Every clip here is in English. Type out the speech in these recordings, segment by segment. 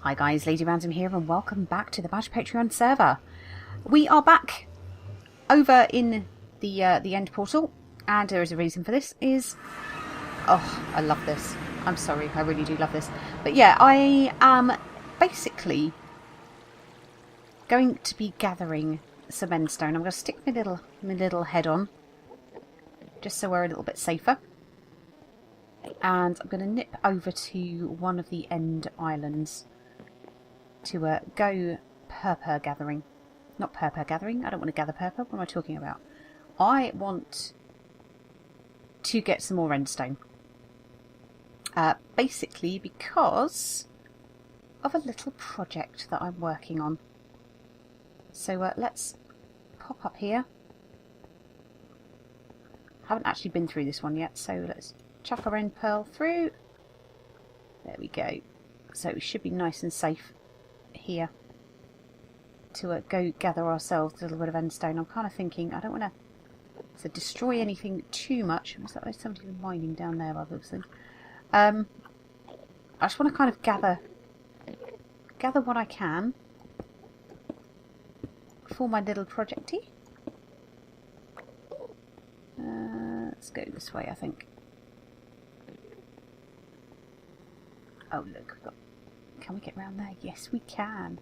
Hi guys, Lady Random here and welcome back to the Baj Patreon server. We are back over in the end portal, and there is a reason for this. I love this. I'm sorry, I really do love this. But yeah, I am basically going to be gathering some endstone. I'm going to stick my little head on, just so we're a little bit safer. And I'm going to nip over to one of the end islands to go purpur gathering. Not purpur gathering, I don't want to gather purpur, what am I talking about? I want to get some more endstone. Basically because of a little project that I'm working on. So let's pop up here. Haven't actually been through this one yet, so let's chuck our end pearl through. There we go. So we should be nice and safe here to go gather ourselves a little bit of endstone. I'm kind of thinking I don't want to destroy anything too much. Is that there's somebody mining down there by the looks of things? I just want to kind of gather what I can for my little projecty. Let's go this way, I think. Oh look, can we get round there? Yes, we can.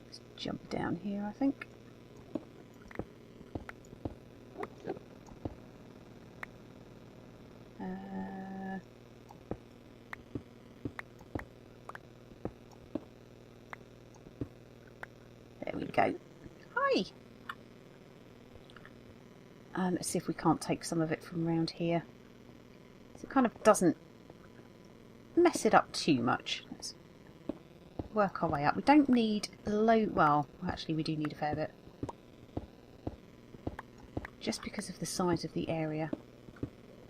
Let's jump down here, I think. There we go. Hi! Let's see if we can't take some of it from around here. So it kind of doesn't mess it up too much. Let's work our way up. We don't need well, actually we do need a fair bit. Just because of the size of the area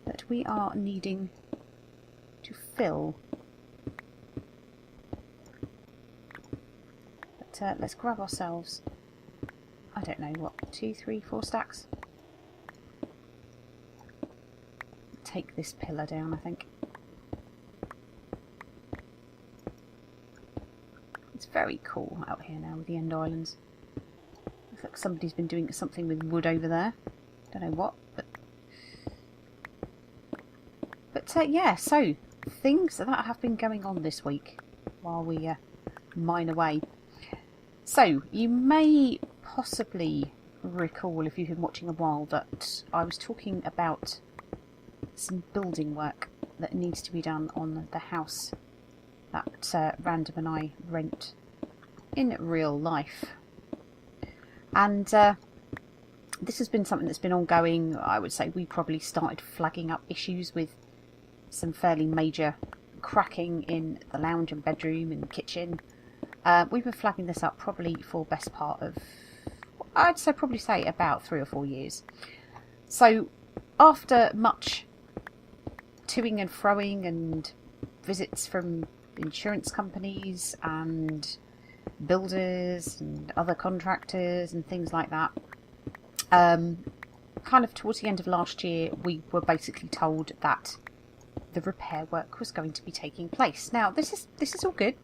that we are needing to fill. But let's grab ourselves, I don't know, what, 2, 3, 4 stacks? Take this pillar down, I think. It's very cool out here now with the end islands. Looks like somebody's been doing something with wood over there. Don't know what, but yeah, so things that have been going on this week while we mine away. So you may possibly recall, if you've been watching a while, that I was talking about some building work that needs to be done on the house that Random and I rent in real life. And this has been something that's been ongoing. I would say we probably started flagging up issues with some fairly major cracking in the lounge and bedroom and kitchen. We've been flagging this up probably for best part of, I'd probably say about 3 or 4 years. So after much toing and froing and visits from insurance companies and builders and other contractors and things like that, kind of towards the end of last year we were basically told that the repair work was going to be taking place. Now this is all good.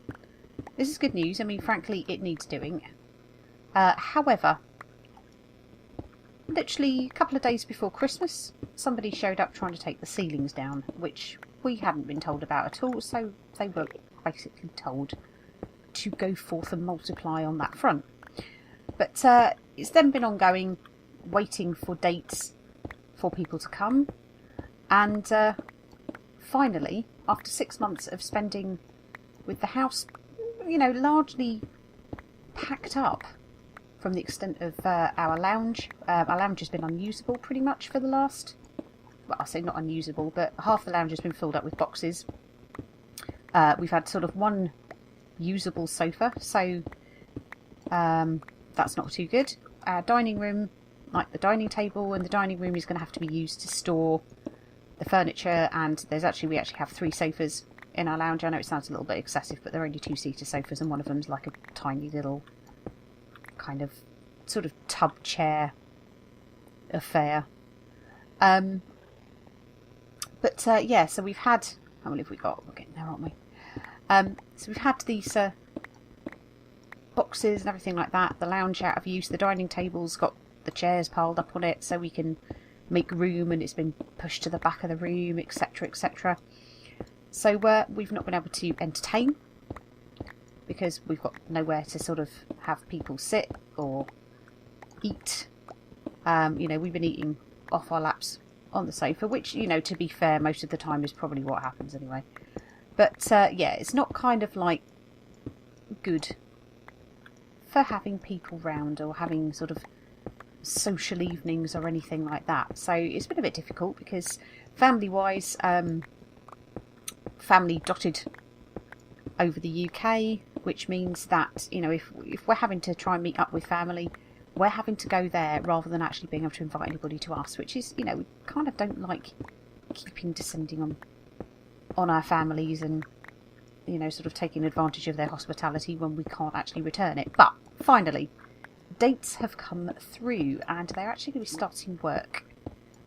This is good news. I mean, frankly, it needs doing. However, literally a couple of days before Christmas, somebody showed up trying to take the ceilings down, which we hadn't been told about at all, so they were basically told to go forth and multiply on that front. But it's then been ongoing, waiting for dates for people to come, and finally, after 6 months of spending with the house, you know, largely packed up from the extent of our lounge. Our lounge has been unusable pretty much for the last, well, I say not unusable, but half the lounge has been filled up with boxes. We've had sort of one usable sofa, so that's not too good. Our dining room, like the dining table and the dining room, is going to have to be used to store the furniture, and we actually have 3 sofas in our lounge. I know it sounds a little bit excessive, but they're only 2-seater sofas, and one of them's like a tiny little kind of sort of tub chair affair. Yeah, so we've had... How many have we got? We're getting there, aren't we? So we've had these boxes and everything like that. The lounge out of use. The dining table's got the chairs piled up on it so we can make room, and it's been pushed to the back of the room, etc, etc. So we've not been able to entertain because we've got nowhere to sort of have people sit or eat. You know, we've been eating off our laps on the sofa, which, you know, to be fair, most of the time is probably what happens anyway. But yeah, it's not kind of like good for having people round or having sort of social evenings or anything like that. So it's been a bit difficult because family-wise, family dotted over the UK, which means that, you know, if we're having to try and meet up with family, we're having to go there rather than actually being able to invite anybody to us, which is, you know, we kind of don't like keeping descending on our families and, you know, sort of taking advantage of their hospitality when we can't actually return it. But finally, dates have come through and they're actually going to be starting work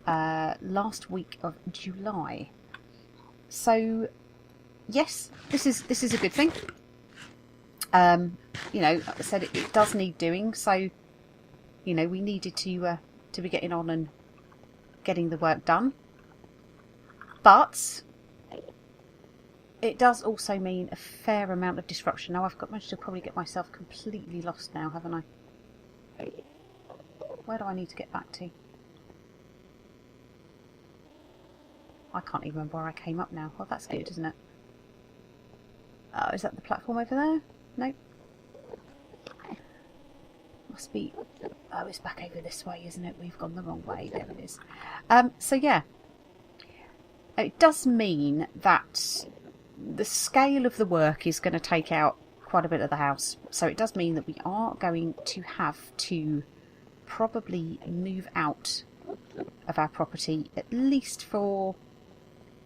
last week of July. So yes, this is a good thing. You know, like I said, it does need doing, so, you know, we needed to be getting on and getting the work done. But it does also mean a fair amount of disruption. Now I've managed to probably get myself completely lost now, haven't I? Where do I need to get back to? I can't even remember where I came up now. Well, that's good, isn't it? Oh, is that the platform over there? Nope. Must be... Oh, it's back over this way, isn't it? We've gone the wrong way. There it is. So, yeah. It does mean that the scale of the work is going to take out quite a bit of the house. So it does mean that we are going to have to probably move out of our property at least for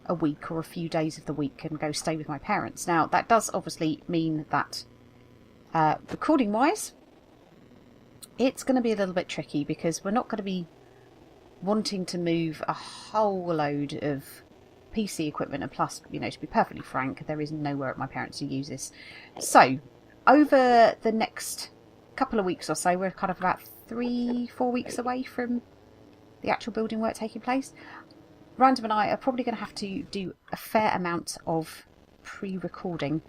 a week or a few days of the week and go stay with my parents. Now, that does obviously mean that recording wise, it's going to be a little bit tricky because we're not going to be wanting to move a whole load of PC equipment, and plus, you know, to be perfectly frank, there is nowhere at my parents to use this. So over the next couple of weeks or so, we're kind of about 3-4 weeks away from the actual building work taking place. Random and I are probably going to have to do a fair amount of pre-recording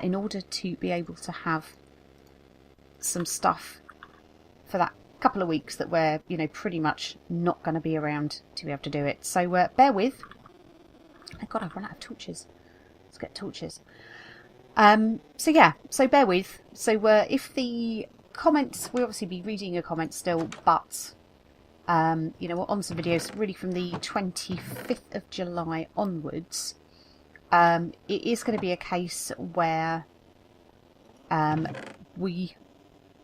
in order to be able to have some stuff for that couple of weeks that we're, you know, pretty much not going to be around to be able to do it. So bear with. Oh God, I've run out of torches. Let's get torches. So yeah, so bear with. So if the comments, we'll obviously be reading your comments still, but you know, we're on some videos really from the 25th of July onwards. It is going to be a case where we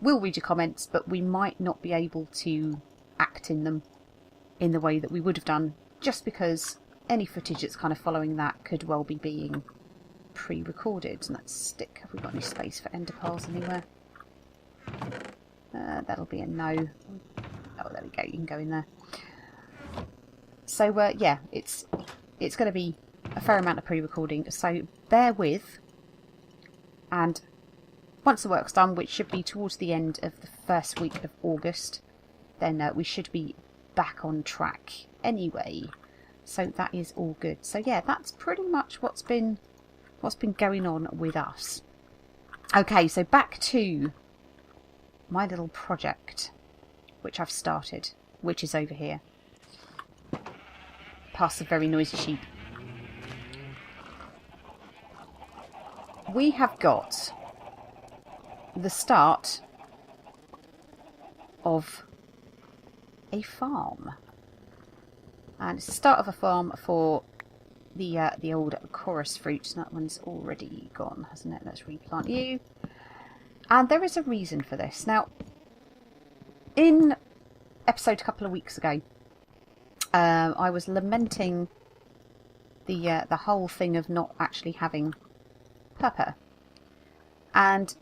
will read your comments, but we might not be able to act in them in the way that we would have done, just because any footage that's kind of following that could well be being pre-recorded. And let's stick. Have we got any space for ender pearls anywhere? That'll be a no. Oh, there we go. You can go in there. So yeah, it's going to be a fair amount of pre-recording. So bear with, and once the work's done, which should be towards the end of the first week of August, then we should be back on track anyway. So that is all good. So yeah, that's pretty much what's been going on with us. Okay, so back to my little project, which I've started, which is over here, past the very noisy sheep. We have got the start of a farm, and it's the start of a farm for the old chorus fruit. That one's already gone, hasn't it? Let's replant you. And there is a reason for this. Now, in episode a couple of weeks ago, I was lamenting the whole thing of not actually having Purpurse, and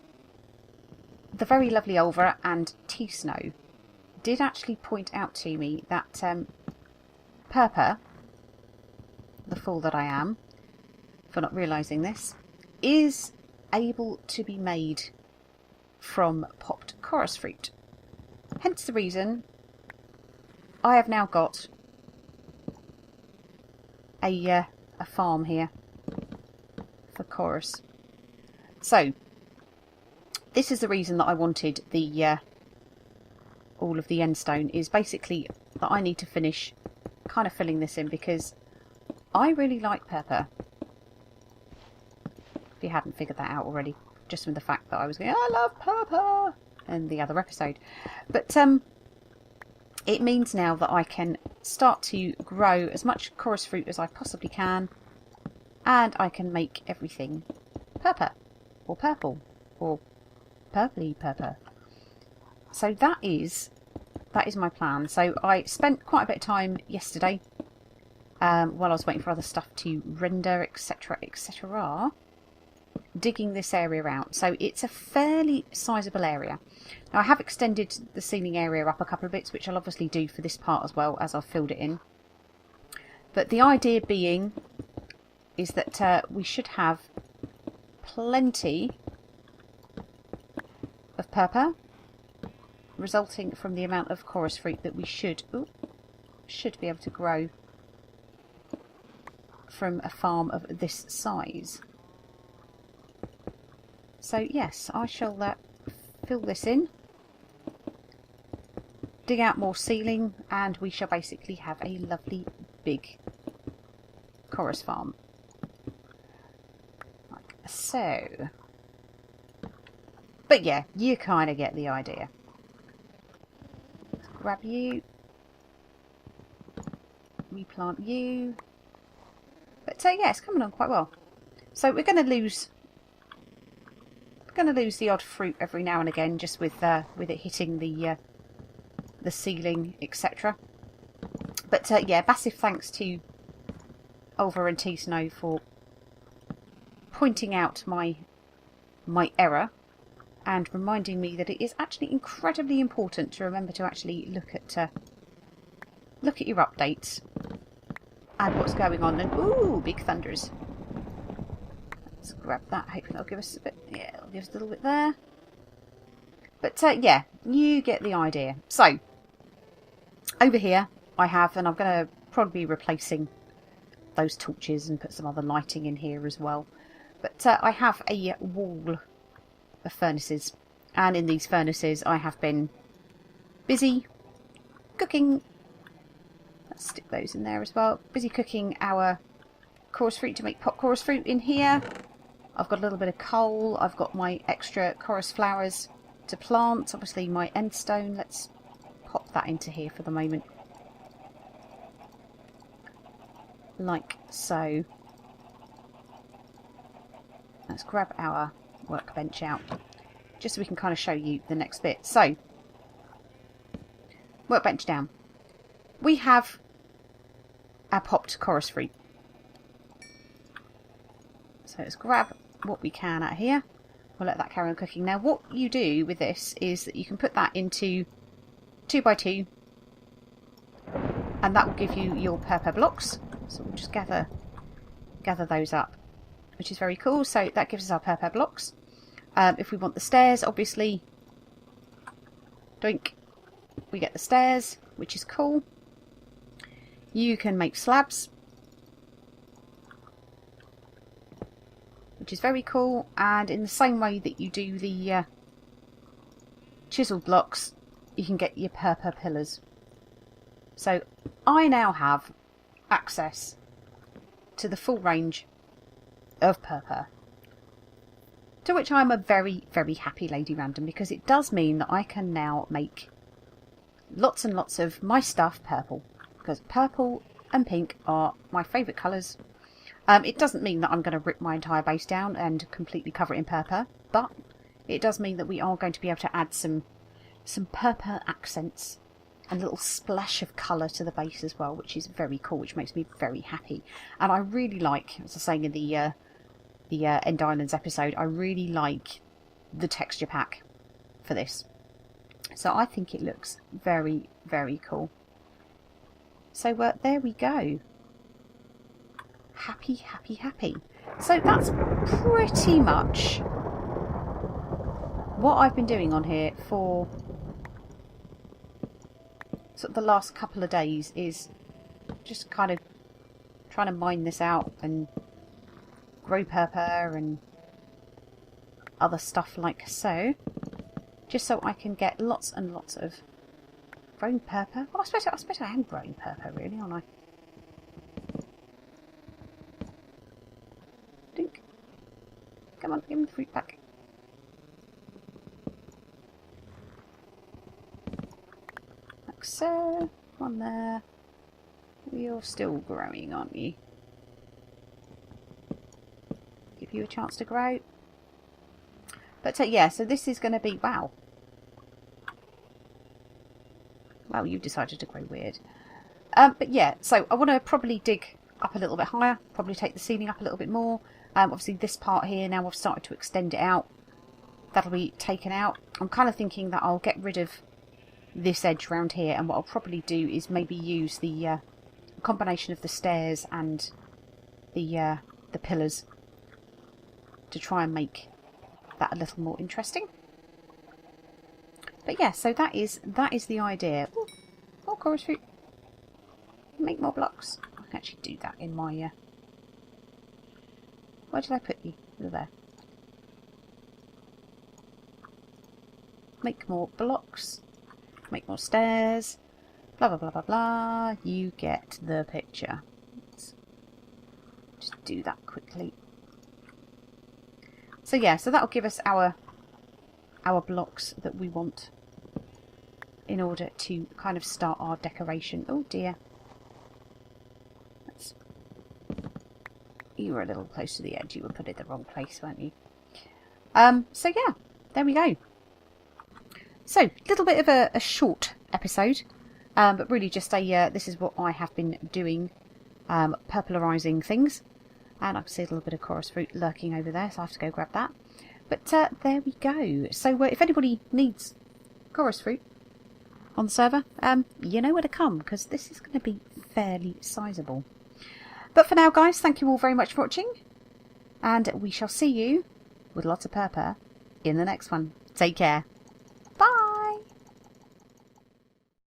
the very lovely Olva and T-Snow did actually point out to me that purple, the fool that I am for not realising this, is able to be made from popped chorus fruit. Hence the reason I have now got a farm here for chorus. So this is the reason that I wanted the all of the end stone, is basically that I need to finish kind of filling this in, because I really like purple. If you hadn't figured that out already, just from the fact that I was going, I love purple, in the other episode. But it means now that I can start to grow as much chorus fruit as I possibly can, and I can make everything purple, or purple, or purpley purple. So that is my plan. So I spent quite a bit of time yesterday while I was waiting for other stuff to render, etc, etc, digging this area out. So it's a fairly sizable area. Now I have extended the ceiling area up a couple of bits, which I'll obviously do for this part as well as I've filled it in. But the idea being is that we should have plenty of purple, resulting from the amount of chorus fruit that we should be able to grow from a farm of this size. So yes, I shall fill this in, dig out more ceiling, and we shall basically have a lovely big chorus farm. Like so. But yeah, you kind of get the idea. Let's grab you. Replant you. But yeah, it's coming on quite well. So we're going to lose the odd fruit every now and again, just with it hitting the ceiling, etc. But yeah, massive thanks to Olva and T-Snow for pointing out my error and reminding me that it is actually incredibly important to remember to actually look at your updates and what's going on. And ooh, big thunders. Let's grab that. Hopefully that'll give us a bit. Yeah, it'll give us a little bit there. But yeah, you get the idea. So over here I have, and I'm going to probably be replacing those torches and put some other lighting in here as well. But I have a wall of furnaces, and in these furnaces I have been busy cooking. Let's stick those in there as well. Busy cooking our chorus fruit to make pop chorus fruit in here. I've got a little bit of coal. I've got my extra chorus flowers to plant. Obviously my end stone. Let's pop that into here for the moment. Like so. Let's grab our workbench out, just so we can kind of show you the next bit. So, workbench down. We have our popped chorus fruit. So let's grab what we can out here. We'll let that carry on cooking. Now what you do with this is that you can put that into 2x2, and that will give you your purple blocks. So we'll just gather those up, which is very cool. So that gives us our purple blocks. If we want the stairs, obviously, doink, we get the stairs, which is cool. You can make slabs, which is very cool, and in the same way that you do the chiseled blocks, you can get your purple pillars. So I now have access to the full range of purple, to which I'm a very, very happy lady random, because it does mean that I can now make lots and lots of my stuff purple, because purple and pink are my favourite colours. It doesn't mean that I'm going to rip my entire base down and completely cover it in purple, but it does mean that we are going to be able to add some purple accents and a little splash of colour to the base as well, which is very cool, which makes me very happy. And I really like, as I was saying in the End Islands episode, I really like the texture pack for this. So I think it looks very, very cool. So there we go. Happy, happy, happy. So that's pretty much what I've been doing on here for sort of the last couple of days, is just kind of trying to mine this out and grow purple and other stuff like so, just so I can get lots and lots of grown purple. Well, I suppose I am growing purple, really, aren't I? Dink. Come on, give me the fruit back. Like so. One there. You're still growing, aren't you? Give you a chance to grow. But yeah, so this is going to be... Wow. Wow, you decided to grow weird. But yeah, so I want to probably dig up a little bit higher. Probably take the ceiling up a little bit more. Obviously this part here, now I've started to extend it out. That'll be taken out. I'm kind of thinking that I'll get rid of this edge round here. And what I'll probably do is maybe use the combination of the stairs and the pillars to try and make that a little more interesting. But yeah, so that is the idea. Ooh, oh, chorus fruit. Make more blocks. I can actually do that in my... Where did I put you? You're there. Make more blocks. Make more stairs. Blah, blah, blah, blah, blah. You get the picture. Let's just do that quickly. So yeah, so that'll give us our blocks that we want in order to kind of start our decoration. Oh dear. You were a little close to the edge. You were put in the wrong place, weren't you? So yeah, there we go. So, a little bit of a short episode, but really just this is what I have been doing, purplerising things. And I can see a little bit of chorus fruit lurking over there, so I have to go grab that. But there we go. So if anybody needs chorus fruit on the server, you know where to come, because this is going to be fairly sizable. But for now, guys, thank you all very much for watching. And we shall see you with lots of purple in the next one. Take care.